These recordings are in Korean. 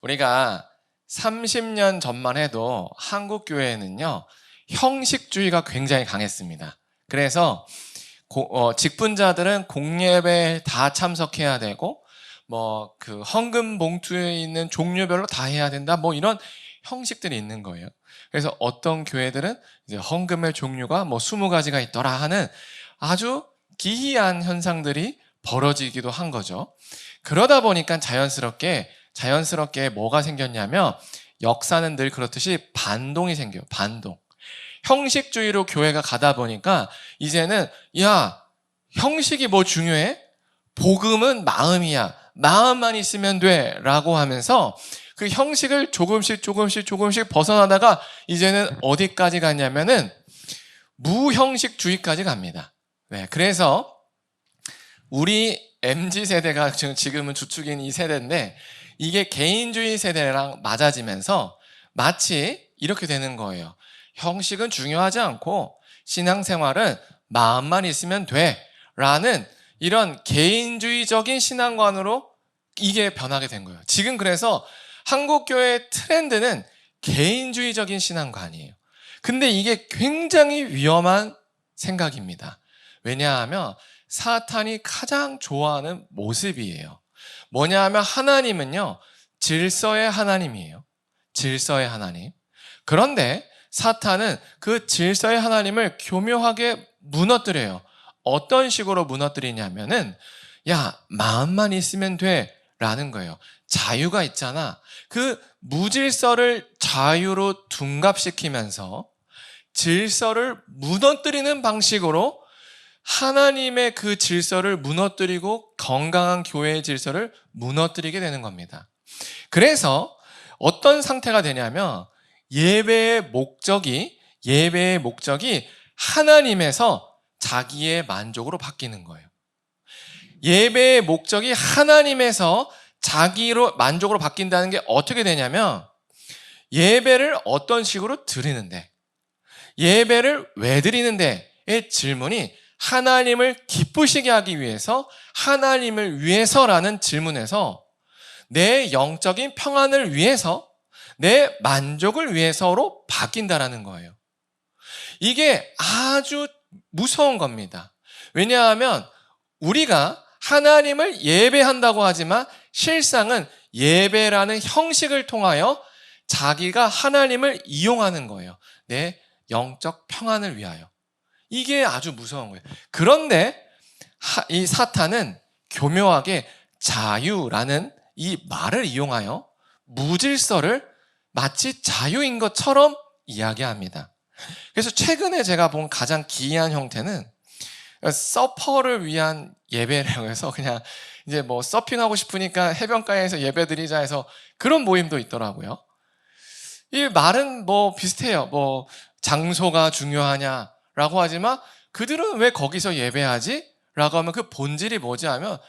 우리가 30년 전만 해도 한국 교회에는요, 형식주의가 굉장히 강했습니다. 그래서 직분자들은 공예배에 다 참석해야 되고, 그 헌금 봉투에 있는 종류별로 다 해야 된다, 이런 형식들이 있는 거예요. 그래서 어떤 교회들은 이제 헌금의 종류가 20가지가 있더라 하는 아주 기이한 현상들이 벌어지기도 한 거죠. 그러다 보니까 자연스럽게 뭐가 생겼냐면, 역사는 늘 그렇듯이 반동이 생겨요. 반동. 형식주의로 교회가 가다 보니까 이제는 형식이 뭐 중요해? 복음은 마음이야. 마음만 있으면 돼. 라고 하면서 그 형식을 조금씩 벗어나다가 이제는 어디까지 갔냐면은 무형식주의까지 갑니다. 네, 그래서 우리 MZ세대가 지금은 주축인 이 세대인데, 이게 개인주의 세대랑 맞아지면서 마치 이렇게 되는 거예요. 형식은 중요하지 않고 신앙생활은 마음만 있으면 돼 라는 이런 개인주의적인 신앙관으로 이게 변하게 된 거예요. 지금 그래서 한국교회의 트렌드는 개인주의적인 신앙관이에요. 근데 이게 굉장히 위험한 생각입니다. 왜냐하면 사탄이 가장 좋아하는 모습이에요. 뭐냐 하면 하나님은요, 질서의 하나님이에요. 질서의 하나님. 그런데 사탄은 그 질서의 하나님을 교묘하게 무너뜨려요. 어떤 식으로 무너뜨리냐면은, 마음만 있으면 돼 라는 거예요. 자유가 있잖아. 그 무질서를 자유로 둔갑시키면서 질서를 무너뜨리는 방식으로 하나님의 그 질서를 무너뜨리고 건강한 교회의 질서를 무너뜨리게 되는 겁니다. 그래서 어떤 상태가 되냐면, 예배의 목적이 하나님에서 자기의 만족으로 바뀌는 거예요. 예배의 목적이 하나님에서 자기로 만족으로 바뀐다는 게 어떻게 되냐면, 예배를 어떤 식으로 드리는데, 예배를 왜 드리는데의 질문이 하나님을 기쁘시게 하기 위해서, 하나님을 위해서라는 질문에서 내 영적인 평안을 위해서, 내 만족을 위해서로 바뀐다라는 거예요. 이게 아주 무서운 겁니다. 왜냐하면 우리가 하나님을 예배한다고 하지만 실상은 예배라는 형식을 통하여 자기가 하나님을 이용하는 거예요. 내 영적 평안을 위하여. 이게 아주 무서운 거예요. 그런데 이 사탄은 교묘하게 자유라는 이 말을 이용하여 무질서를 마치 자유인 것처럼 이야기합니다. 그래서 최근에 제가 본 가장 기이한 형태는 서퍼를 위한 예배라고 해서, 그냥 이제 서핑하고 싶으니까 해변가에서 예배 드리자 해서 그런 모임도 있더라고요. 이 말은 비슷해요. 장소가 중요하냐라고 하지만 그들은 왜 거기서 예배하지? 라고 하면 그 본질이 뭐지 하면,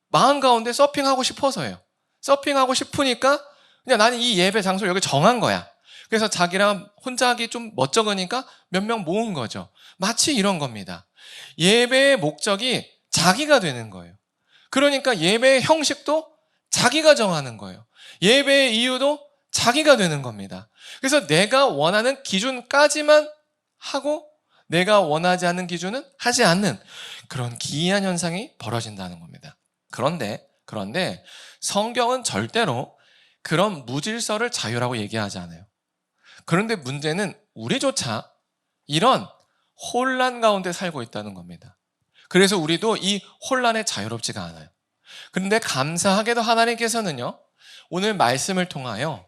마음 가운데 서핑하고 싶어서예요. 서핑하고 싶으니까 그냥 나는 이 예배 장소를 여기 정한 거야. 그래서 자기랑 혼자 하기 좀 멋쩍으니까 몇 명 모은 거죠. 마치 이런 겁니다. 예배의 목적이 자기가 되는 거예요. 그러니까 예배의 형식도 자기가 정하는 거예요. 예배의 이유도 자기가 되는 겁니다. 그래서 내가 원하는 기준까지만 하고 내가 원하지 않는 기준은 하지 않는 그런 기이한 현상이 벌어진다는 겁니다. 그런데 성경은 절대로 그런 무질서를 자유라고 얘기하지 않아요. 그런데 문제는 우리조차 이런 혼란 가운데 살고 있다는 겁니다. 그래서 우리도 이 혼란에 자유롭지가 않아요. 그런데 감사하게도 하나님께서는요, 오늘 말씀을 통하여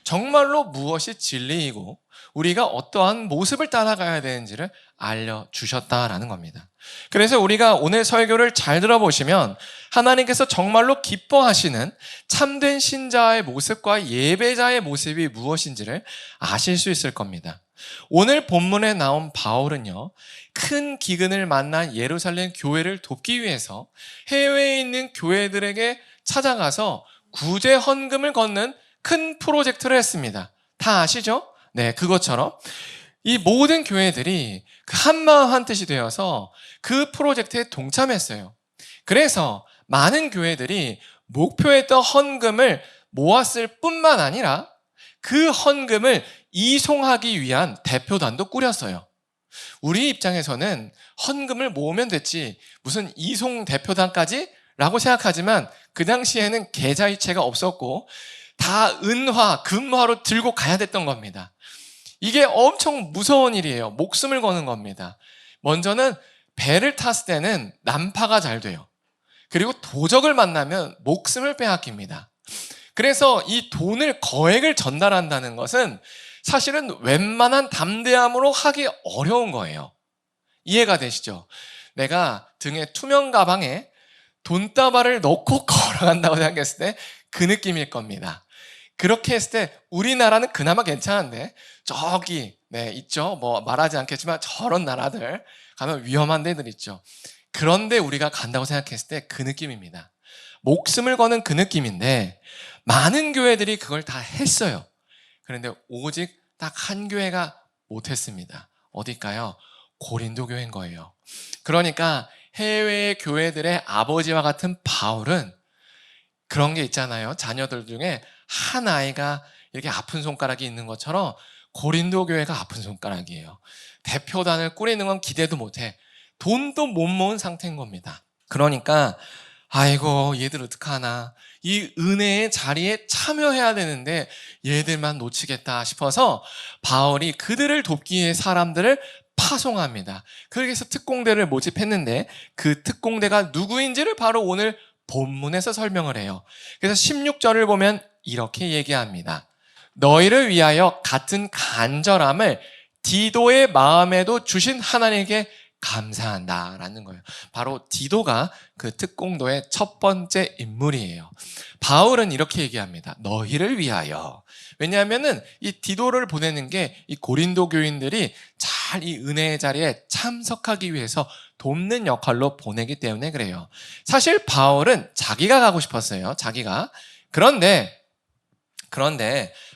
정말로 무엇이 진리이고 우리가 어떠한 모습을 따라가야 되는지를 알려주셨다라는 겁니다. 그래서 우리가 오늘 설교를 잘 들어보시면 하나님께서 정말로 기뻐하시는 참된 신자의 모습과 예배자의 모습이 무엇인지를 아실 수 있을 겁니다. 오늘 본문에 나온 바울은요, 큰 기근을 만난 예루살렘 교회를 돕기 위해서 해외에 있는 교회들에게 찾아가서 구제 헌금을 걷는 큰 프로젝트를 했습니다. 다 아시죠? 네, 그것처럼 이 모든 교회들이 한마음 한뜻이 되어서 그 프로젝트에 동참했어요. 그래서 많은 교회들이 목표했던 헌금을 모았을 뿐만 아니라 그 헌금을 이송하기 위한 대표단도 꾸렸어요. 우리 입장에서는 헌금을 모으면 됐지 무슨 이송 대표단까지? 라고 생각하지만 그 당시에는 계좌이체가 없었고 다 은화, 금화로 들고 가야 됐던 겁니다. 이게 엄청 무서운 일이에요. 목숨을 거는 겁니다. 먼저는 배를 탔을 때는 난파가 잘 돼요. 그리고 도적을 만나면 목숨을 빼앗깁니다. 그래서 이 돈을 거액을 전달한다는 것은 사실은 웬만한 담대함으로 하기 어려운 거예요. 이해가 되시죠? 내가 등에 투명 가방에 돈다발을 넣고 걸어간다고 생각했을 때 그 느낌일 겁니다. 그렇게 했을 때 우리나라는 그나마 괜찮은데 저기 있죠. 뭐 말하지 않겠지만 저런 나라들 가면 위험한 데들 있죠. 그런데 우리가 간다고 생각했을 때 그 느낌입니다. 목숨을 거는 그 느낌인데 많은 교회들이 그걸 다 했어요. 그런데 오직 딱 한 교회가 못했습니다. 어딜까요? 고린도 교회인 거예요. 그러니까 해외 교회들의 아버지와 같은 바울은 그런 게 있잖아요. 자녀들 중에 한 아이가 이렇게 아픈 손가락이 있는 것처럼 고린도 교회가 아픈 손가락이에요. 대표단을 꾸리는 건 기대도 못해. 돈도 못 모은 상태인 겁니다. 그러니까 아이고 얘들 어떡하나, 이 은혜의 자리에 참여해야 되는데 얘들만 놓치겠다 싶어서 바울이 그들을 돕기 위해 사람들을 파송합니다. 그래서 특공대를 모집했는데 그 특공대가 누구인지를 바로 오늘 본문에서 설명을 해요. 그래서 16절을 보면 이렇게 얘기합니다. 너희를 위하여 같은 간절함을 디도의 마음에도 주신 하나님께 감사한다 라는 거예요. 바로 디도가 그 특공도의 첫 번째 인물이에요. 바울은 이렇게 얘기합니다. 너희를 위하여. 왜냐하면은 이 디도를 보내는 게 이 고린도 교인들이 잘 이 은혜의 자리에 참석하기 위해서 돕는 역할로 보내기 때문에 그래요. 사실 바울은 자기가 가고 싶었어요. 자기가. 그런데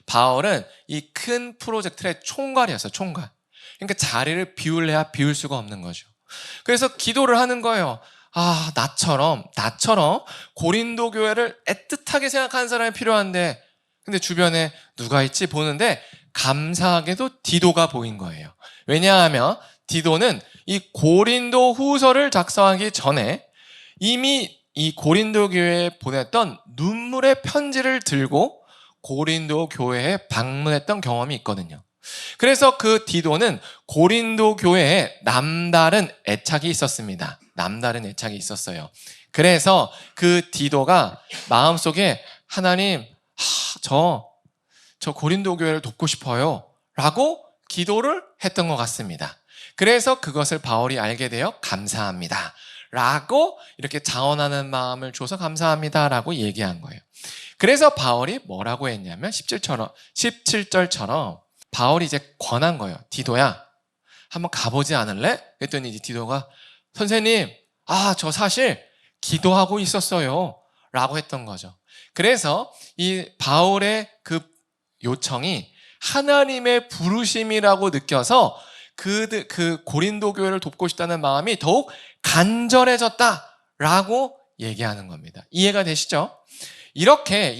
바울은 이 큰 프로젝트의 총괄이었어요. 총괄. 그러니까 자리를 비울래야 비울 수가 없는 거죠. 그래서 기도를 하는 거예요. 아, 나처럼 고린도 교회를 애틋하게 생각하는 사람이 필요한데, 근데 주변에 누가 있지 보는데 감사하게도 디도가 보인 거예요. 왜냐하면 디도는 이 고린도 후서를 작성하기 전에 이미 이 고린도 교회에 보냈던 눈물의 편지를 들고 고린도 교회에 방문했던 경험이 있거든요. 그래서 그 디도는 고린도 교회에 남다른 애착이 있었습니다. 남다른 애착이 있었어요. 그래서 그 디도가 마음속에 하나님, 저 고린도 교회를 돕고 싶어요 라고 기도를 했던 것 같습니다. 그래서 그것을 바울이 알게 되어 감사합니다 라고 이렇게 자원하는 마음을 줘서 감사합니다 라고 얘기한 거예요. 그래서 바울이 뭐라고 했냐면 17절처럼 바울이 이제 권한 거예요. 디도야, 한번 가보지 않을래? 그랬더니 이제 디도가 선생님, 저 사실 기도하고 있었어요 라고 했던 거죠. 그래서 이 바울의 그 요청이 하나님의 부르심이라고 느껴서 그 고린도 교회를 돕고 싶다는 마음이 더욱 간절해졌다라고 얘기하는 겁니다. 이해가 되시죠? 이렇게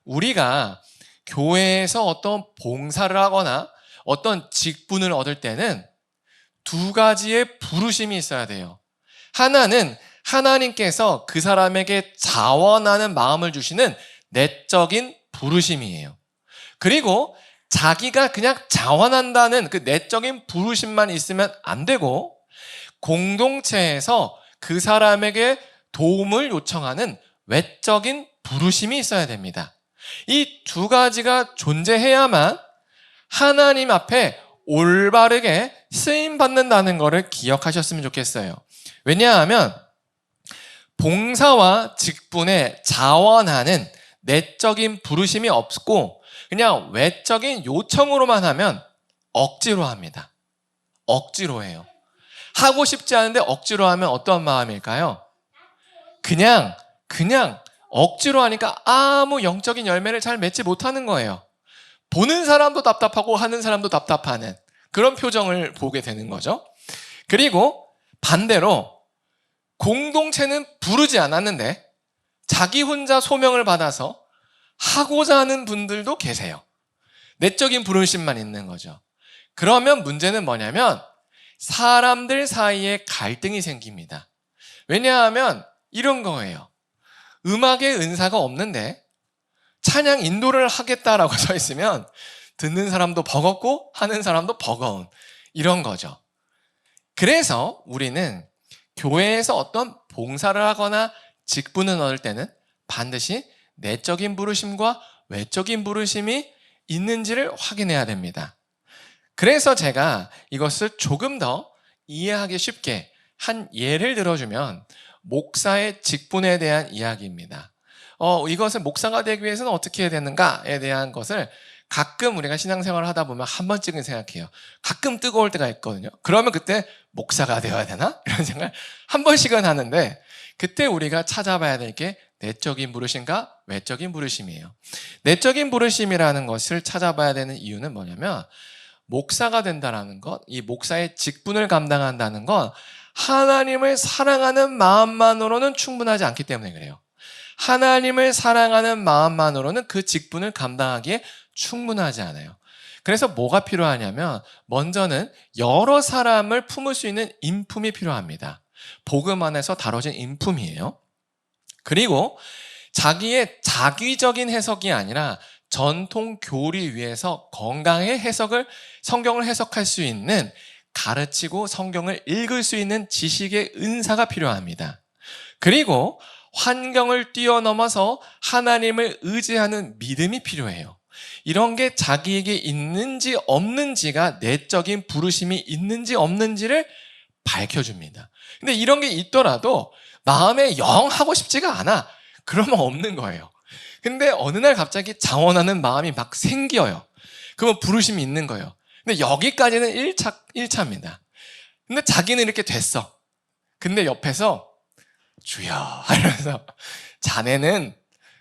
우리가 교회에서 어떤 봉사를 하거나 어떤 직분을 얻을 때는 두 가지의 부르심이 있어야 돼요. 하나는 하나님께서 그 사람에게 자원하는 마음을 주시는 내적인 부르심이에요. 그리고 자기가 그냥 자원한다는 그 내적인 부르심만 있으면 안 되고 공동체에서 그 사람에게 도움을 요청하는 외적인 부르심이 있어야 됩니다. 이 두 가지가 존재해야만 하나님 앞에 올바르게 쓰임받는다는 것을 기억하셨으면 좋겠어요. 왜냐하면 봉사와 직분에 자원하는 내적인 부르심이 없고 그냥 외적인 요청으로만 하면 억지로 합니다. 억지로 해요. 하고 싶지 않은데 억지로 하면 어떤 마음일까요? 그냥 억지로 하니까 아무 영적인 열매를 잘 맺지 못하는 거예요. 보는 사람도 답답하고 하는 사람도 답답하는 그런 표정을 보게 되는 거죠. 그리고 반대로 공동체는 부르지 않았는데 자기 혼자 소명을 받아서 하고자 하는 분들도 계세요. 내적인 부르심만 있는 거죠. 그러면 문제는 뭐냐면 사람들 사이에 갈등이 생깁니다. 왜냐하면 이런 거예요. 음악의 은사가 없는데 찬양 인도를 하겠다라고 써 있으면 듣는 사람도 버겁고 하는 사람도 버거운 이런 거죠. 그래서 우리는 교회에서 어떤 봉사를 하거나 직분을 얻을 때는 반드시 내적인 부르심과 외적인 부르심이 있는지를 확인해야 됩니다. 그래서 제가 이것을 조금 더 이해하기 쉽게 한 예를 들어주면 목사의 직분에 대한 이야기입니다. 이것을 목사가 되기 위해서는 어떻게 해야 되는가에 대한 것을 가끔 우리가 신앙생활을 하다 보면 한 번쯤은 생각해요. 가끔 뜨거울 때가 있거든요. 그러면 그때 목사가 되어야 되나? 이런 생각을 한 번씩은 하는데 그때 우리가 찾아봐야 될 게 내적인 부르심과 외적인 부르심이에요. 내적인 부르심이라는 것을 찾아봐야 되는 이유는 뭐냐면 목사가 된다는 것, 이 목사의 직분을 감당한다는 건 하나님을 사랑하는 마음만으로는 충분하지 않기 때문에 그래요. 하나님을 사랑하는 마음만으로는 그 직분을 감당하기에 충분하지 않아요. 그래서 뭐가 필요하냐면 먼저는 여러 사람을 품을 수 있는 인품이 필요합니다. 복음 안에서 다뤄진 인품이에요. 그리고 자기의 자기적인 해석이 아니라 전통 교리 위에서 건강하게 성경을 해석할 수 있는 가르치고 성경을 읽을 수 있는 지식의 은사가 필요합니다. 그리고 환경을 뛰어넘어서 하나님을 의지하는 믿음이 필요해요. 이런 게 자기에게 있는지 없는지가 내적인 부르심이 있는지 없는지를 밝혀줍니다. 근데 이런 게 있더라도 마음에 영 하고 싶지가 않아. 그러면 없는 거예요. 근데 어느 날 갑자기 자원하는 마음이 막 생겨요. 그러면 부르심이 있는 거예요. 근데 여기까지는 1차입니다. 근데 자기는 이렇게 됐어. 근데 옆에서 주여 이러면서 자네는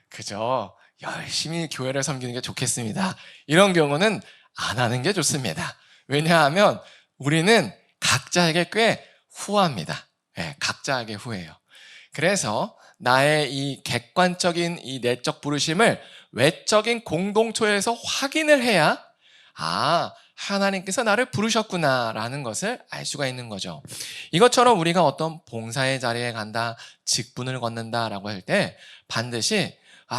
그저 열심히 교회를 섬기는 게 좋겠습니다. 이런 경우는 안 하는 게 좋습니다. 왜냐하면 우리는 각자에게 꽤 후합니다. 네, 각자에게 후해요. 그래서 나의 이 객관적인 이 내적 부르심을 외적인 공동체에서 확인을 해야 하나님께서 나를 부르셨구나라는 것을 알 수가 있는 거죠. 이것처럼 우리가 어떤 봉사의 자리에 간다, 직분을 걷는다라고 할 때 반드시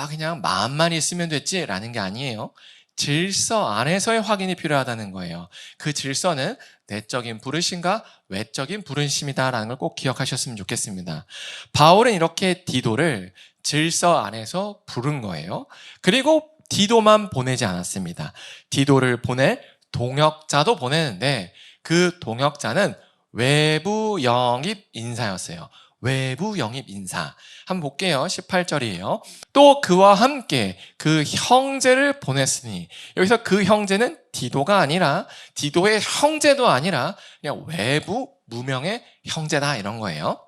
그냥 마음만 있으면 됐지라는 게 아니에요. 질서 안에서의 확인이 필요하다는 거예요. 그 질서는 내적인 부르심과 외적인 부르심이다라는 걸 꼭 기억하셨으면 좋겠습니다. 바울은 이렇게 디도를 질서 안에서 부른 거예요. 그리고 디도만 보내지 않았습니다. 디도를 보낼 동역자도 보내는데 그 동역자는 외부 영입 인사였어요. 외부 영입 인사. 한번 볼게요. 18절이에요. 또 그와 함께 그 형제를 보냈으니, 여기서 그 형제는 디도가 아니라 디도의 형제도 아니라 그냥 외부 무명의 형제다 이런 거예요.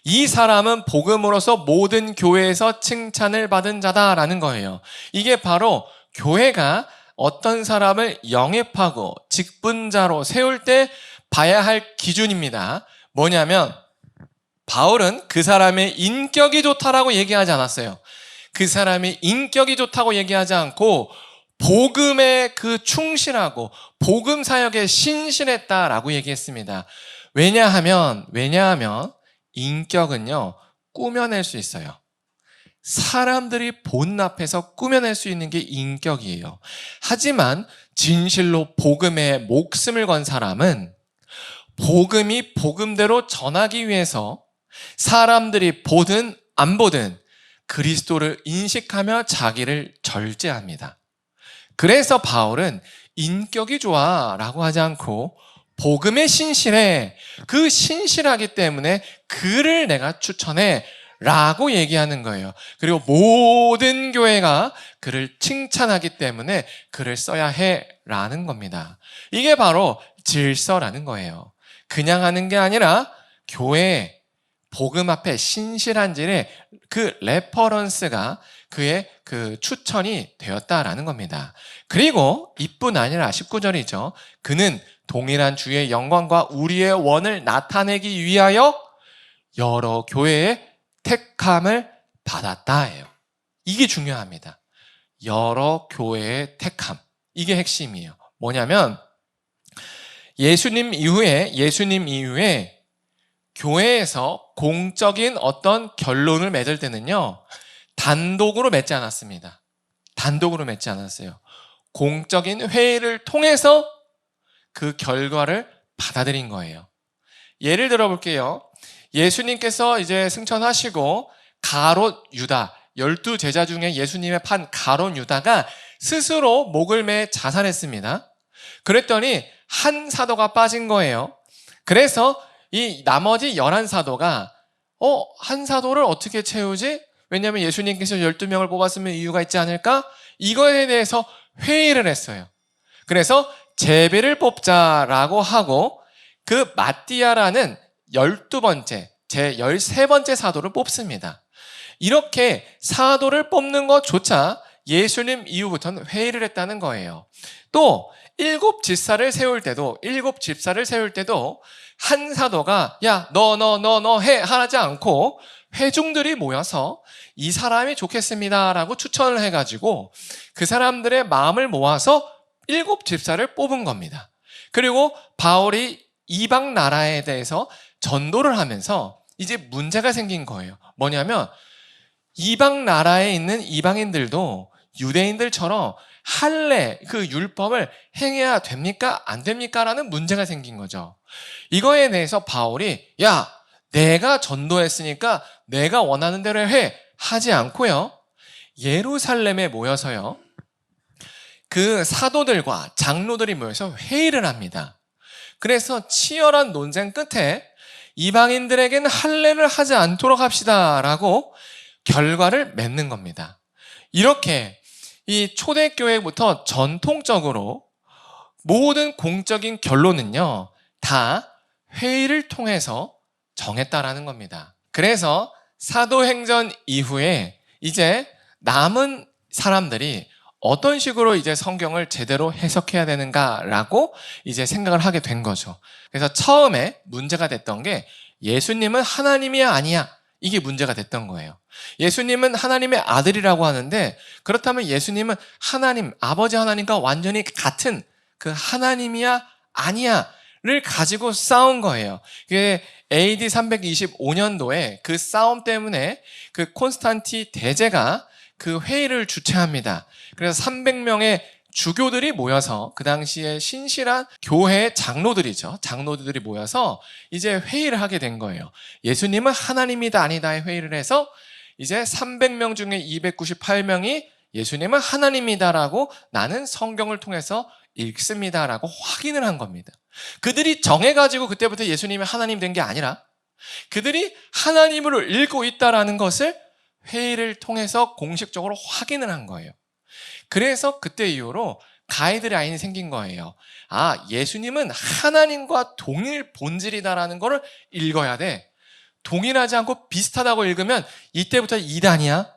이 사람은 복음으로서 모든 교회에서 칭찬을 받은 자다라는 거예요. 이게 바로 교회가 어떤 사람을 영입하고 직분자로 세울 때 봐야 할 기준입니다. 뭐냐면 바울은 그 사람의 인격이 좋다라고 얘기하지 않았어요. 그 사람이 인격이 좋다고 얘기하지 않고 복음에 충실하고 복음 사역에 신실했다라고 얘기했습니다. 왜냐하면 인격은요 꾸며낼 수 있어요. 사람들이 본 앞에서 꾸며낼 수 있는 게 인격이에요. 하지만 진실로 복음에 목숨을 건 사람은 복음이 복음대로 전하기 위해서 사람들이 보든 안 보든 그리스도를 인식하며 자기를 절제합니다. 그래서 바울은 인격이 좋아 라고 하지 않고 복음에 신실해, 그 신실하기 때문에 그를 내가 추천해 라고 얘기하는 거예요. 그리고 모든 교회가 그를 칭찬하기 때문에 그를 써야 해 라는 겁니다. 이게 바로 질서라는 거예요. 그냥 하는 게 아니라 교회 복음 앞에 신실한지를 그 레퍼런스가 그의 추천이 되었다라는 겁니다. 그리고 이뿐 아니라 19절이죠. 그는 동일한 주의 영광과 우리의 원을 나타내기 위하여 여러 교회의 택함을 받았다예요. 이게 중요합니다. 여러 교회의 택함. 이게 핵심이에요. 뭐냐면 예수님 이후에 교회에서 공적인 어떤 결론을 맺을 때는요, 단독으로 맺지 않았습니다. 단독으로 맺지 않았어요. 공적인 회의를 통해서 그 결과를 받아들인 거예요. 예를 들어 볼게요. 예수님께서 이제 승천하시고 가롯 유다, 12제자 중에 예수님의 판 가롯 유다가 스스로 목을 매 자살했습니다. 그랬더니 한 사도가 빠진 거예요. 그래서 이 나머지 11사도가 한 사도를 어떻게 채우지? 왜냐하면 예수님께서 12명을 뽑았으면 이유가 있지 않을까? 이거에 대해서 회의를 했어요. 그래서 제비를 뽑자라고 하고 그 마띠아라는 12번째, 제 13번째 사도를 뽑습니다. 이렇게 사도를 뽑는 것조차 예수님 이후부터는 회의를 했다는 거예요. 또 일곱 집사를 세울 때도 한 사도가 야, 너 해 하지 않고 회중들이 모여서 이 사람이 좋겠습니다라고 추천을 해가지고 그 사람들의 마음을 모아서 7집사를 뽑은 겁니다. 그리고 바울이 이방 나라에 대해서 전도를 하면서 이제 문제가 생긴 거예요. 뭐냐면 이방 나라에 있는 이방인들도 유대인들처럼 할례, 그 율법을 행해야 됩니까? 안 됩니까? 라는 문제가 생긴 거죠. 이거에 대해서 바울이 야, 내가 전도했으니까 내가 원하는 대로 해 하지 않고요. 예루살렘에 모여서요. 그 사도들과 장로들이 모여서 회의를 합니다. 그래서 치열한 논쟁 끝에 이방인들에게는 할례를 하지 않도록 합시다라고 결과를 맺는 겁니다. 이렇게 이 초대교회부터 전통적으로 모든 공적인 결론은요, 다 회의를 통해서 정했다라는 겁니다. 그래서 사도행전 이후에 이제 남은 사람들이 어떤 식으로 이제 성경을 제대로 해석해야 되는가라고 이제 생각을 하게 된 거죠. 그래서 처음에 문제가 됐던 게 예수님은 하나님이야 아니야? 이게 문제가 됐던 거예요. 예수님은 하나님의 아들이라고 하는데 그렇다면 예수님은 하나님, 아버지 하나님과 완전히 같은 그 하나님이야 아니야를 가지고 싸운 거예요. 그게 AD 325년도에 그 싸움 때문에 그 콘스탄티 대제가 그 회의를 주최합니다. 그래서 300명의 주교들이 모여서 그 당시에 신실한 교회 장로들이죠. 장로들이 모여서 이제 회의를 하게 된 거예요. 예수님은 하나님이다 아니다의 회의를 해서 이제 300명 중에 298명이 예수님은 하나님이다라고 나는 성경을 통해서 읽습니다라고 확인을 한 겁니다. 그들이 정해가지고 그때부터 예수님이 하나님 된 게 아니라 그들이 하나님으로 읽고 있다라는 것을 회의를 통해서 공식적으로 확인을 한 거예요. 그래서 그때 이후로 가이드라인이 생긴 거예요. 아, 예수님은 하나님과 동일 본질이다라는 거를 읽어야 돼. 동일하지 않고 비슷하다고 읽으면 이때부터 이단이야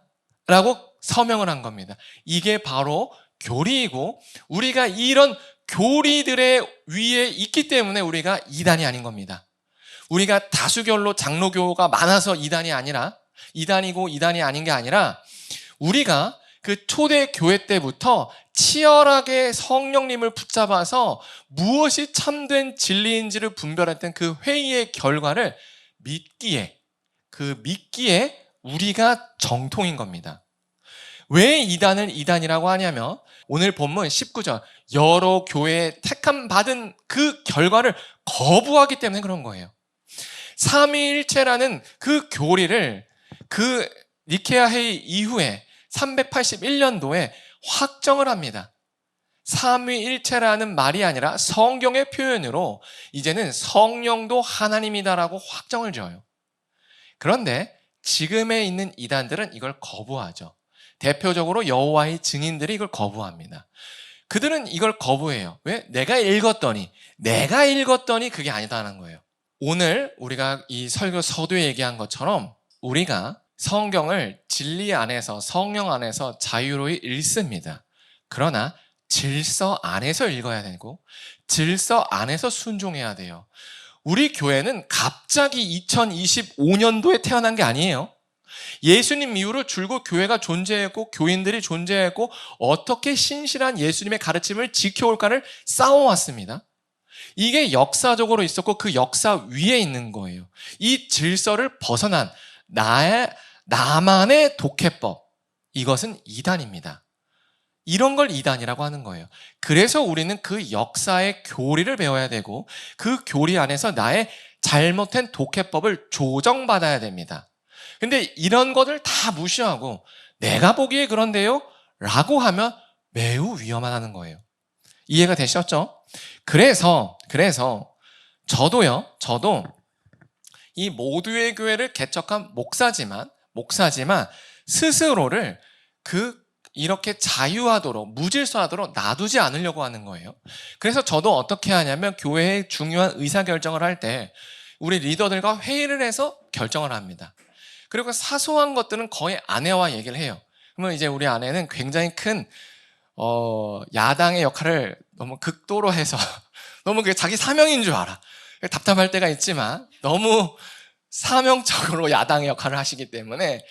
라고 서명을 한 겁니다. 이게 바로 교리이고 우리가 이런 교리들의 위에 있기 때문에 우리가 이단이 아닌 겁니다. 우리가 다수결로 장로교가 많아서 이단이 아니라 이단이고 이단이 아닌 게 아니라 우리가 그 초대 교회 때부터 치열하게 성령님을 붙잡아서 무엇이 참된 진리인지를 분별했던 그 회의의 결과를 믿기에 우리가 정통인 겁니다. 왜 이단을 이단이라고 하냐면 오늘 본문 19절 여러 교회에 택함 받은 그 결과를 거부하기 때문에 그런 거예요. 삼위일체라는 그 교리를 그 니케아 회의 이후에 381년도에 확정을 합니다. 삼위일체라는 말이 아니라 성경의 표현으로 이제는 성령도 하나님이다라고 확정을 지어요. 그런데 지금에 있는 이단들은 이걸 거부하죠. 대표적으로 여호와의 증인들이 이걸 거부합니다. 그들은 이걸 거부해요. 왜? 내가 읽었더니 그게 아니다는 거예요. 오늘 우리가 이 설교 서두에 얘기한 것처럼 우리가 성경을 진리 안에서 성령 안에서 자유로이 읽습니다. 그러나 질서 안에서 읽어야 되고 질서 안에서 순종해야 돼요. 우리 교회는 갑자기 2025년도에 태어난 게 아니에요. 예수님 이후로 줄곧 교회가 존재했고 교인들이 존재했고 어떻게 신실한 예수님의 가르침을 지켜올까를 싸워왔습니다. 이게 역사적으로 있었고 그 역사 위에 있는 거예요. 이 질서를 벗어난 나만의 독해법, 이것은 이단입니다. 이런 걸 이단이라고 하는 거예요. 그래서 우리는 그 역사의 교리를 배워야 되고 그 교리 안에서 나의 잘못된 독해법을 조정받아야 됩니다. 근데 이런 것을 다 무시하고 내가 보기에 그런데요? 라고 하면 매우 위험하다는 거예요. 이해가 되셨죠? 그래서 저도 이 모두의 교회를 개척한 목사지만 스스로를 이렇게 자유하도록 무질서하도록 놔두지 않으려고 하는 거예요. 그래서 저도 어떻게 하냐면 교회의 중요한 의사결정을 할 때 우리 리더들과 회의를 해서 결정을 합니다. 그리고 사소한 것들은 거의 아내와 얘기를 해요. 그러면 이제 우리 아내는 굉장히 큰 야당의 역할을 너무 극도로 해서 너무 그게 자기 사명인 줄 알아. 답답할 때가 있지만 너무 사명적으로 야당의 역할을 하시기 때문에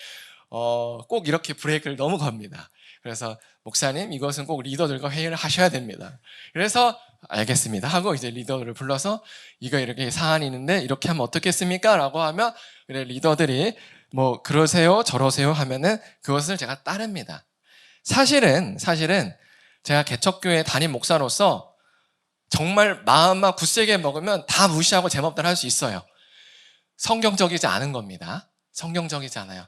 꼭 이렇게 브레이크를 너무 겁니다. 그래서 목사님 이것은 꼭 리더들과 회의를 하셔야 됩니다. 그래서 알겠습니다 하고 이제 리더를 불러서 이거 이렇게 사안이 있는데 이렇게 하면 어떻겠습니까? 라고 하면 그래 리더들이 뭐 그러세요 저러세요 하면은 그것을 제가 따릅니다. 사실은 제가 개척교회 담임 목사로서 정말 마음만 굳세게 먹으면 다 무시하고 제 맘대로 할 수 있어요. 성경적이지 않은 겁니다. 성경적이지 않아요.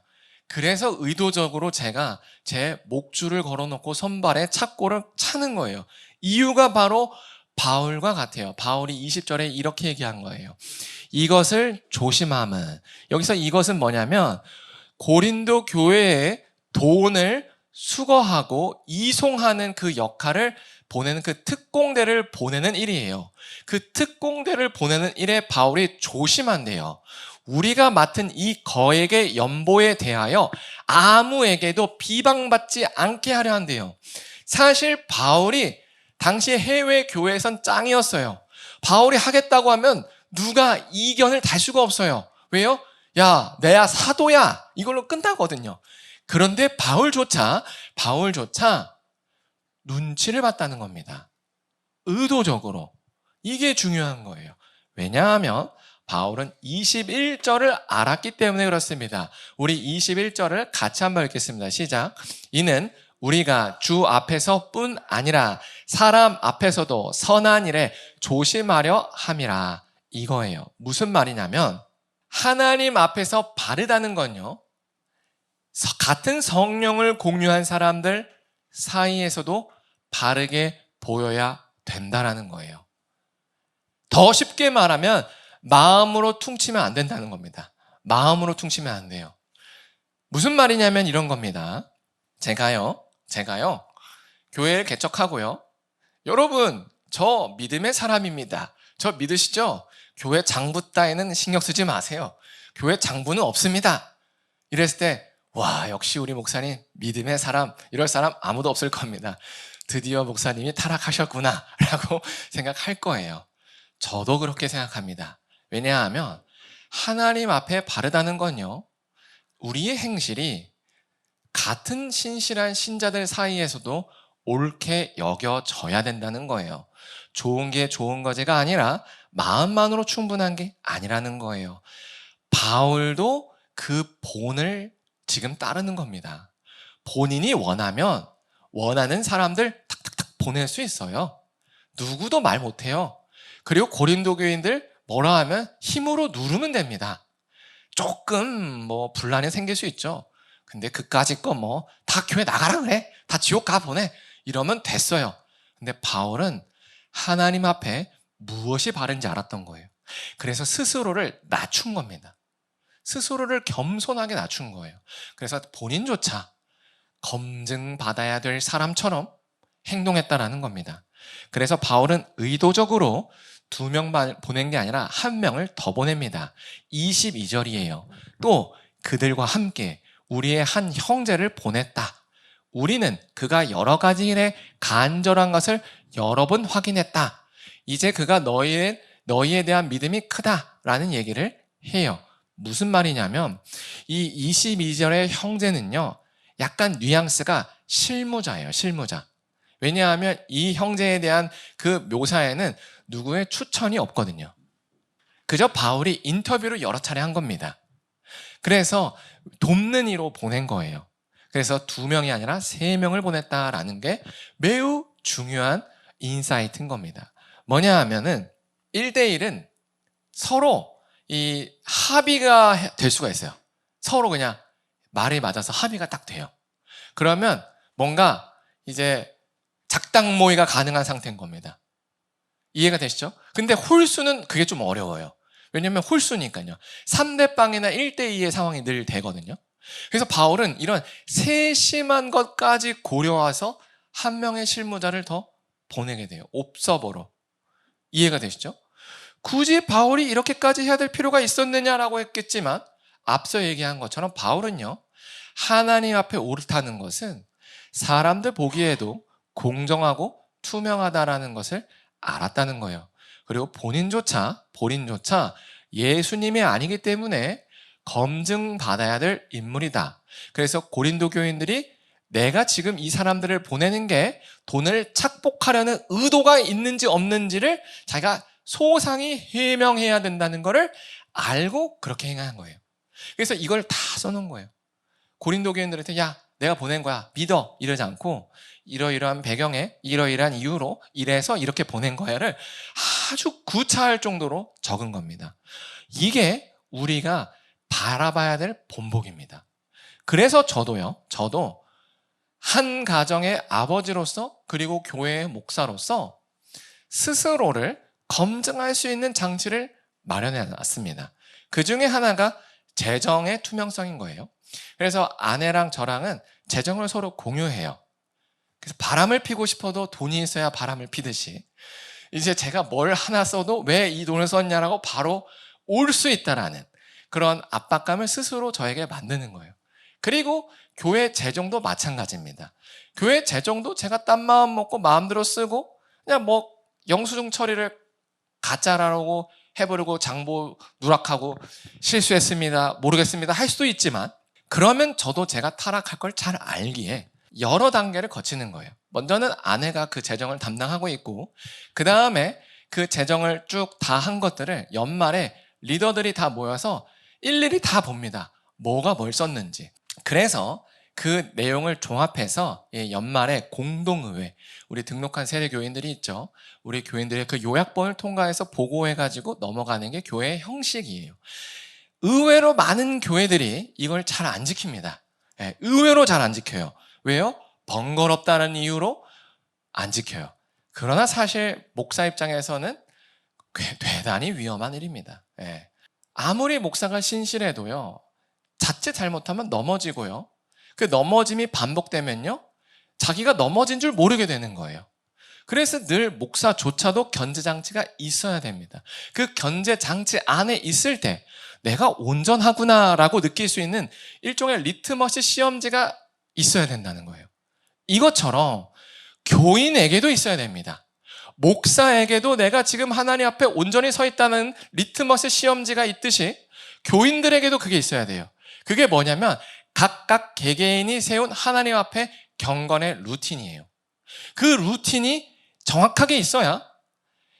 그래서 의도적으로 제가 제 목줄을 걸어놓고 선발에 착고를 차는 거예요. 이유가 바로 바울과 같아요. 바울이 20절에 이렇게 얘기한 거예요. 이것을 조심함은, 여기서 이것은 뭐냐면 고린도 교회에 돈을 수거하고 이송하는 그 역할을 보내는 그 특공대를 보내는 일이에요. 그 특공대를 보내는 일에 바울이 조심한대요. 우리가 맡은 이 거액의 연보에 대하여 아무에게도 비방받지 않게 하려 한대요. 사실 바울이 당시 해외 교회에선 짱이었어요. 바울이 하겠다고 하면 누가 이견을 달 수가 없어요. 왜요? 야, 내야 사도야. 이걸로 끝나거든요. 그런데 바울조차 눈치를 봤다는 겁니다. 의도적으로. 이게 중요한 거예요. 왜냐하면 바울은 21절을 알았기 때문에 그렇습니다. 우리 21절을 같이 한번 읽겠습니다. 시작. 이는 우리가 주 앞에서 뿐 아니라 사람 앞에서도 선한 일에 조심하려 함이라. 이거예요. 무슨 말이냐면 하나님 앞에서 바르다는 건요, 같은 성령을 공유한 사람들 사이에서도 바르게 보여야 된다라는 거예요. 더 쉽게 말하면 마음으로 퉁치면 안 된다는 겁니다. 마음으로 퉁치면 안 돼요. 무슨 말이냐면 이런 겁니다. 제가요 교회를 개척하고요, 여러분 저 믿음의 사람입니다. 저 믿으시죠? 교회 장부 따위는 신경 쓰지 마세요. 교회 장부는 없습니다. 이랬을 때 와, 역시 우리 목사님 믿음의 사람, 이럴 사람 아무도 없을 겁니다. 드디어 목사님이 타락하셨구나 라고 생각할 거예요. 저도 그렇게 생각합니다. 왜냐하면 하나님 앞에 바르다는 건요, 우리의 행실이 같은 신실한 신자들 사이에서도 옳게 여겨져야 된다는 거예요. 좋은 게 좋은 거지가 아니라 마음만으로 충분한 게 아니라는 거예요. 바울도 그 본을 지금 따르는 겁니다. 본인이 원하면 원하는 사람들 탁탁탁 보낼 수 있어요. 누구도 말 못해요. 그리고 고린도 교인들 뭐라 하면 힘으로 누르면 됩니다. 조금 분란이 생길 수 있죠. 근데 그까짓 거 다 교회 나가라 그래, 다 지옥 가 보내, 이러면 됐어요. 근데 바울은 하나님 앞에 무엇이 바른지 알았던 거예요. 그래서 스스로를 낮춘 겁니다. 스스로를 겸손하게 낮춘 거예요. 그래서 본인조차 검증받아야 될 사람처럼 행동했다라는 겁니다. 그래서 바울은 의도적으로 2명 보낸 게 아니라 1명을 더 보냅니다. 22절이에요. 또 그들과 함께 우리의 한 형제를 보냈다. 우리는 그가 여러 가지 일에 간절한 것을 여러 번 확인했다. 이제 그가 너희에 대한 믿음이 크다라는 얘기를 해요. 무슨 말이냐면 이 22절의 형제는요, 약간 뉘앙스가 실무자예요. 실무자. 왜냐하면 이 형제에 대한 그 묘사에는 누구의 추천이 없거든요. 그저 바울이 인터뷰를 여러 차례 한 겁니다. 그래서 돕는 이로 보낸 거예요. 그래서 2명이 아니라 3명을 보냈다라는 게 매우 중요한 인사이트인 겁니다. 뭐냐 하면은 1대1은 서로 이 합의가 될 수가 있어요. 서로 그냥 말이 맞아서 합의가 딱 돼요. 그러면 뭔가 이제 작당 모의가 가능한 상태인 겁니다. 이해가 되시죠? 근데 홀수는 그게 좀 어려워요. 왜냐면 홀수니까요. 3대 빵이나 1대2의 상황이 늘 되거든요. 그래서 바울은 이런 세심한 것까지 고려해서 한 명의 실무자를 더 보내게 돼요. 옵서버로. 이해가 되시죠? 굳이 바울이 이렇게까지 해야 될 필요가 있었느냐라고 했겠지만 앞서 얘기한 것처럼 바울은요, 하나님 앞에 옳다는 것은 사람들 보기에도 공정하고 투명하다라는 것을 알았다는 거예요. 그리고 본인조차 예수님이 아니기 때문에 검증받아야 될 인물이다. 그래서 고린도 교인들이 내가 지금 이 사람들을 보내는 게 돈을 착복하려는 의도가 있는지 없는지를 자기가 소상히 해명해야 된다는 것을 알고 그렇게 행한 거예요. 그래서 이걸 다 써놓은 거예요. 고린도 교인들한테 야, 내가 보낸 거야, 믿어, 이러지 않고 이러이러한 배경에 이러이러한 이유로 이래서 이렇게 보낸 거야를 아주 구차할 정도로 적은 겁니다. 이게 우리가 바라봐야 될 본보기입니다. 그래서 저도 한 가정의 아버지로서 그리고 교회의 목사로서 스스로를 검증할 수 있는 장치를 마련해 놨습니다. 그 중에 하나가 재정의 투명성인 거예요. 그래서 아내랑 저랑은 재정을 서로 공유해요. 그래서 바람을 피고 싶어도 돈이 있어야 바람을 피듯이 이제 제가 뭘 하나 써도 왜 이 돈을 썼냐라고 바로 올 수 있다라는 그런 압박감을 스스로 저에게 만드는 거예요. 그리고 교회 재정도 마찬가지입니다. 교회 재정도 제가 딴 마음 먹고 마음대로 쓰고 그냥 뭐 영수증 처리를 가짜라고 해버리고 장부 누락하고 실수했습니다, 모르겠습니다 할 수도 있지만 그러면 저도 제가 타락할 걸 잘 알기에 여러 단계를 거치는 거예요. 먼저는 아내가 그 재정을 담당하고 있고 그 다음에 그 재정을 쭉 다 한 것들을 연말에 리더들이 다 모여서 일일이 다 봅니다. 뭐가 뭘 썼는지. 그래서 그 내용을 종합해서 연말에 공동의회, 우리 등록한 세대교인들이 있죠. 우리 교인들의 그 요약본을 통과해서 보고해가지고 넘어가는 게 교회의 형식이에요. 의외로 많은 교회들이 이걸 잘 안 지킵니다. 의외로 잘 안 지켜요. 왜요? 번거롭다는 이유로 안 지켜요. 그러나 사실 목사 입장에서는 대단히 위험한 일입니다. 아무리 목사가 신실해도요, 자칫 잘못하면 넘어지고요. 그 넘어짐이 반복되면요, 자기가 넘어진 줄 모르게 되는 거예요. 그래서 늘 목사조차도 견제장치가 있어야 됩니다. 그 견제장치 안에 있을 때 내가 온전하구나라고 느낄 수 있는 일종의 리트머스 시험지가 있어야 된다는 거예요. 이것처럼 교인에게도 있어야 됩니다. 목사에게도 내가 지금 하나님 앞에 온전히 서 있다는 리트머스 시험지가 있듯이 교인들에게도 그게 있어야 돼요. 그게 뭐냐면 각각 개개인이 세운 하나님 앞에 경건의 루틴이에요. 그 루틴이 정확하게 있어야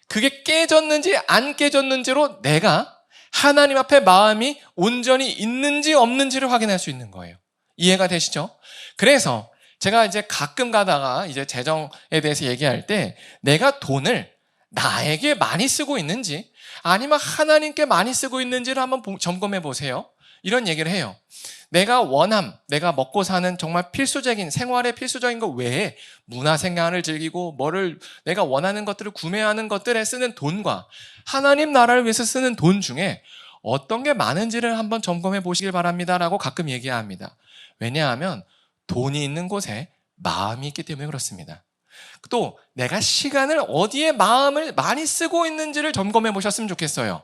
그게 깨졌는지 안 깨졌는지로 내가 하나님 앞에 마음이 온전히 있는지 없는지를 확인할 수 있는 거예요. 이해가 되시죠? 그래서 제가 이제 가끔 가다가 이제 재정에 대해서 얘기할 때 내가 돈을 나에게 많이 쓰고 있는지 아니면 하나님께 많이 쓰고 있는지를 한번 점검해 보세요. 이런 얘기를 해요. 내가 내가 먹고 사는 정말 필수적인 생활의 필수적인 것 외에 문화생활을 즐기고 내가 원하는 것들을 구매하는 것들에 쓰는 돈과 하나님 나라를 위해서 쓰는 돈 중에 어떤 게 많은지를 한번 점검해 보시길 바랍니다라고 가끔 얘기합니다. 왜냐하면 돈이 있는 곳에 마음이 있기 때문에 그렇습니다. 또 내가 시간을 어디에 마음을 많이 쓰고 있는지를 점검해 보셨으면 좋겠어요.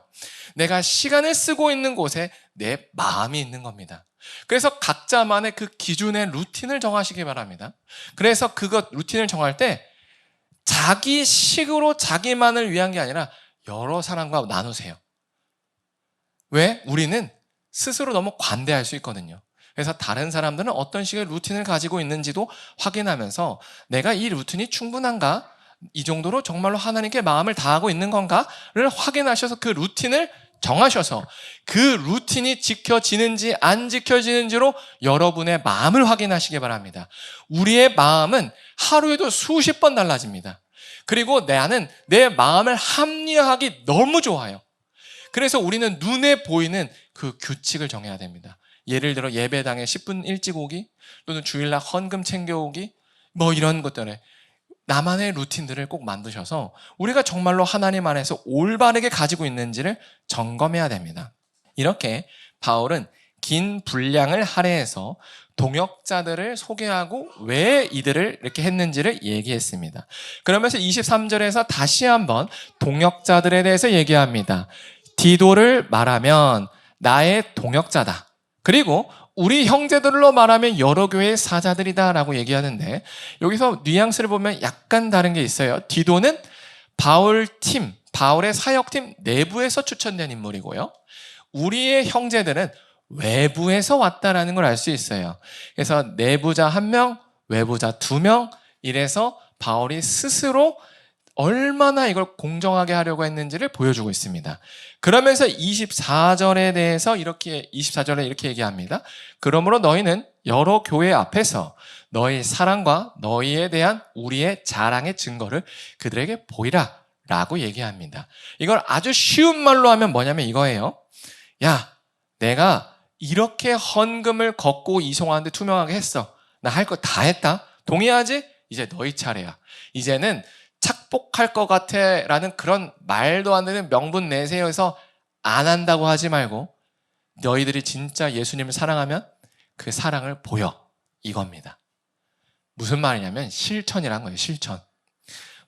내가 시간을 쓰고 있는 곳에 내 마음이 있는 겁니다. 그래서 각자만의 그 기준의 루틴을 정하시기 바랍니다. 그래서 그것 루틴을 정할 때 자기 식으로 자기만을 위한 게 아니라 여러 사람과 나누세요. 왜? 우리는 스스로 너무 관대할 수 있거든요. 그래서 다른 사람들은 어떤 식의 루틴을 가지고 있는지도 확인하면서 내가 이 루틴이 충분한가? 이 정도로 정말로 하나님께 마음을 다하고 있는 건가를 확인하셔서 그 루틴을 정하셔서 그 루틴이 지켜지는지 안 지켜지는지로 여러분의 마음을 확인하시기 바랍니다. 우리의 마음은 하루에도 수십 번 달라집니다. 그리고 나는 내 마음을 합리화하기 너무 좋아요. 그래서 우리는 눈에 보이는 그 규칙을 정해야 됩니다. 예를 들어 예배당에 10분 일찍 오기, 또는 주일날 헌금 챙겨오기, 뭐 이런 것들에 나만의 루틴들을 꼭 만드셔서 우리가 정말로 하나님 안에서 올바르게 가지고 있는지를 점검해야 됩니다. 이렇게 바울은 긴 분량을 할애해서 동역자들을 소개하고 왜 이들을 이렇게 했는지를 얘기했습니다. 그러면서 23절에서 다시 한번 동역자들에 대해서 얘기합니다. 디도를 말하면 나의 동역자다. 그리고 우리 형제들로 말하면 여러 교회의 사자들이다 라고 얘기하는데, 여기서 뉘앙스를 보면 약간 다른 게 있어요. 디도는 바울의 사역팀 내부에서 추천된 인물이고요, 우리의 형제들은 외부에서 왔다라는 걸 알 수 있어요. 그래서 내부자 1명, 외부자 2명, 이래서 바울이 스스로 얼마나 이걸 공정하게 하려고 했는지를 보여주고 있습니다. 그러면서 24절에 대해서 이렇게 얘기합니다. 그러므로 너희는 여러 교회 앞에서 너희 사랑과 너희에 대한 우리의 자랑의 증거를 그들에게 보이라 라고 얘기합니다. 이걸 아주 쉬운 말로 하면 뭐냐면 이거예요. 야, 내가 이렇게 헌금을 걷고 이송하는데 투명하게 했어. 나 할 거 다 했다. 동의하지? 이제 너희 차례야. 이제는 착복할 것 같아 라는 그런 말도 안 되는 명분 내세워서 안 한다고 하지 말고 너희들이 진짜 예수님을 사랑하면 그 사랑을 보여, 이겁니다. 무슨 말이냐면 실천이란 거예요. 실천.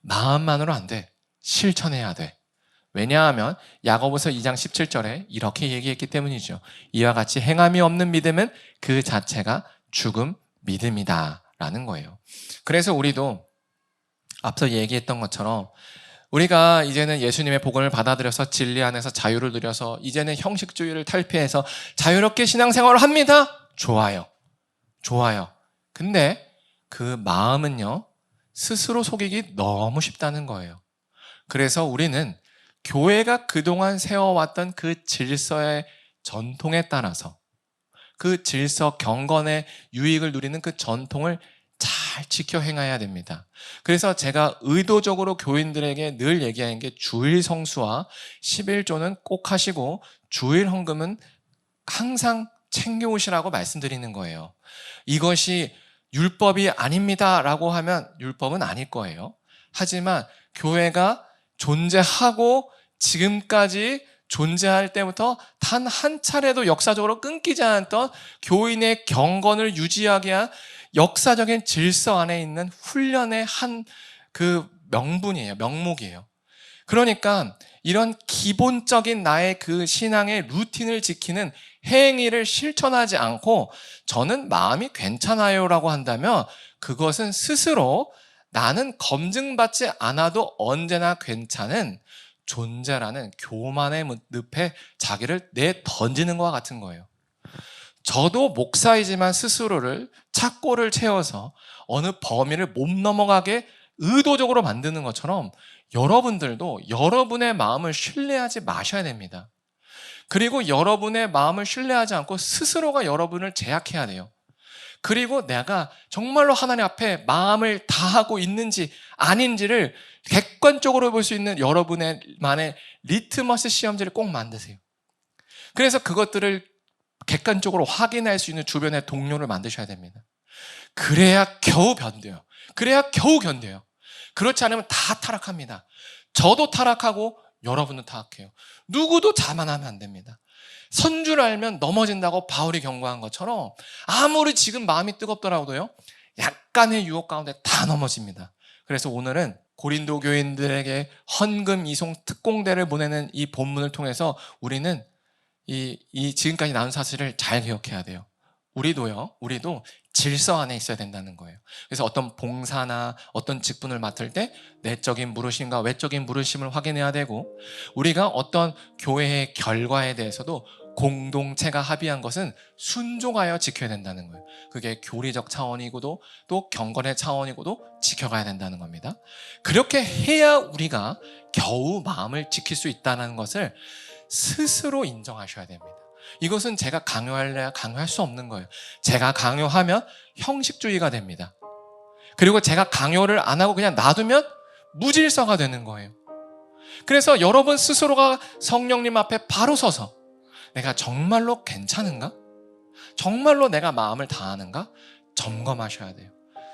마음만으로 안 돼. 실천해야 돼. 왜냐하면 야고보서 2장 17절에 이렇게 얘기했기 때문이죠. 이와 같이 행함이 없는 믿음은 그 자체가 죽음 믿음이다 라는 거예요. 그래서 우리도 앞서 얘기했던 것처럼 우리가 이제는 예수님의 복음을 받아들여서 진리 안에서 자유를 누려서 이제는 형식주의를 탈피해서 자유롭게 신앙생활을 합니다. 좋아요. 근데 그 마음은요, 스스로 속이기 너무 쉽다는 거예요. 그래서 우리는 교회가 그동안 세워왔던 그 질서의 전통에 따라서 그 질서 경건의 유익을 누리는 그 전통을 잘 지켜 행해야 됩니다. 그래서 제가 의도적으로 교인들에게 늘 얘기하는 게 주일 성수와 11조는 꼭 하시고 주일 헌금은 항상 챙겨오시라고 말씀드리는 거예요. 이것이 율법이 아닙니다 라고 하면 율법은 아닐 거예요. 하지만 교회가 존재하고 지금까지 존재할 때부터 단 한 차례도 역사적으로 끊기지 않았던 교인의 경건을 유지하게 한 역사적인 질서 안에 있는 훈련의 한 그 명목이에요. 그러니까 이런 기본적인 나의 그 신앙의 루틴을 지키는 행위를 실천하지 않고 저는 마음이 괜찮아요 라고 한다면 그것은 스스로 나는 검증받지 않아도 언제나 괜찮은 존재라는 교만의 늪에 자기를 내던지는 것과 같은 거예요. 저도 목사이지만 스스로를 착고를 채워서 어느 범위를 못 넘어가게 의도적으로 만드는 것처럼 여러분들도 여러분의 마음을 신뢰하지 마셔야 됩니다. 그리고 여러분의 마음을 신뢰하지 않고 스스로가 여러분을 제약해야 돼요. 그리고 내가 정말로 하나님 앞에 마음을 다하고 있는지 아닌지를 객관적으로 볼 수 있는 여러분만의 리트머스 시험지를 꼭 만드세요. 그래서 그것들을 객관적으로 확인할 수 있는 주변의 동료를 만드셔야 됩니다. 그래야 겨우 견뎌요. 그렇지 않으면 다 타락합니다. 저도 타락하고 여러분도 타락해요. 누구도 자만하면 안 됩니다. 선줄 알면 넘어진다고 바울이 경고한 것처럼 아무리 지금 마음이 뜨겁더라도요, 약간의 유혹 가운데 다 넘어집니다. 그래서 오늘은 고린도 교인들에게 헌금 이송 특공대를 보내는 이 본문을 통해서 우리는 이 지금까지 나눈 사실을 잘 기억해야 돼요. 우리도 질서 안에 있어야 된다는 거예요. 그래서 어떤 봉사나 어떤 직분을 맡을 때 내적인 물으심과 외적인 물으심을 확인해야 되고, 우리가 어떤 교회의 결과에 대해서도 공동체가 합의한 것은 순종하여 지켜야 된다는 거예요. 그게 교리적 차원이고도 또 경건의 차원이고도 지켜가야 된다는 겁니다. 그렇게 해야 우리가 겨우 마음을 지킬 수 있다는 것을 스스로 인정하셔야 됩니다. 이것은 제가 강요할래야 강요할 수 없는 거예요. 제가 강요하면 형식주의가 됩니다. 그리고 제가 강요를 안 하고 그냥 놔두면 무질서가 되는 거예요. 그래서 여러분 스스로가 성령님 앞에 바로 서서 내가 정말로 괜찮은가? 정말로 내가 마음을 다하는가? 점검하셔야 돼요.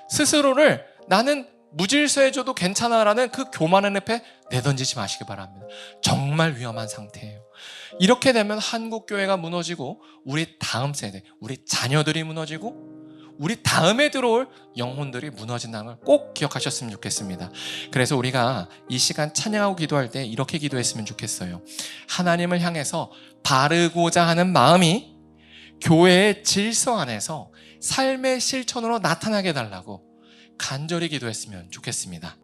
스스로를 나는 무질서해져도 괜찮아라는 그 교만한 늪에 내던지지 마시기 바랍니다. 정말 위험한 상태예요. 이렇게 되면 한국 교회가 무너지고 우리 다음 세대, 우리 자녀들이 무너지고 우리 다음에 들어올 영혼들이 무너진다는 걸 꼭 기억하셨으면 좋겠습니다. 그래서 우리가 이 시간 찬양하고 기도할 때 이렇게 기도했으면 좋겠어요. 하나님을 향해서 바르고자 하는 마음이 교회의 질서 안에서 삶의 실천으로 나타나게 해달라고 간절히 기도했으면 좋겠습니다.